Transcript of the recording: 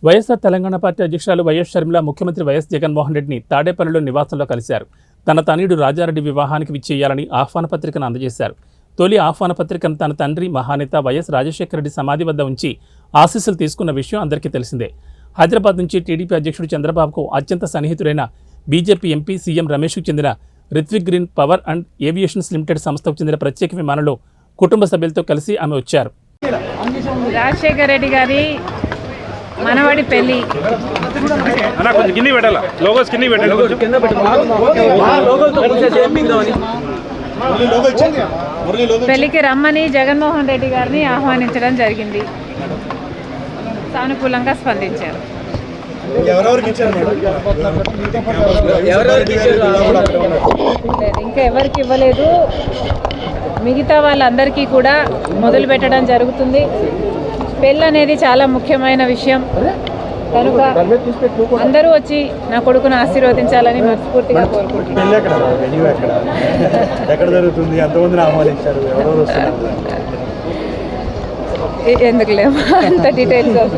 YSR Telangana party అధ్యక్షురాలు YS Sharmila ముఖ్యమంత్రి YS Jaganmohan రెడ్డిని తాడేపల్లిలో నివాసంలో కలిశారు. తన తనయుడు రాజారెడ్డి వివాహానికి విచ్చేయాలని ఆహ్వాన పత్రికను అందజేశారు. తొలి ఆహ్వాన పత్రికను తన తండ్రి మహానేత వైఎస్ రాజశేఖర రెడ్డి సమాధి వద్ద ఉంచి ఆశీస్సులు తీసుకున్న విషయం అందరికీ తెలిసిందే. హైదరాబాద్ నుంచి టీడీపీ అధ్యక్షుడు చంద్రబాబుకు అత్యంత సన్నిహితుడైన బీజేపీ ఎంపీ సీఎం రమేష్కు చెందిన Ritwik green power and aviations limited సంస్థకు చెందిన ప్రత్యేక విమానంలో కుటుంబ సభ్యులతో కలిసి ఆమె వచ్చారు. రాజశేఖర రెడ్డి గారి మనవడి పెళ్లి పెళ్లికి రమ్మని జగన్మోహన్ రెడ్డి గారిని ఆహ్వానించడం జరిగింది. సానుకూలంగా స్పందించారు. ఇంకా ఎవరికి ఇవ్వలేదు. మిగతా వాళ్ళందరికీ కూడా మొదలు పెట్టడం జరుగుతుంది. పెళ్ళి అనేది చాలా ముఖ్యమైన విషయం కనుక అందరూ వచ్చి నా కొడుకును ఆశీర్వదించాలని మనస్ఫూర్తిగా కోరుకుంటున్నాను. ఎందుకు లేవు అంత డీటెయిల్స్.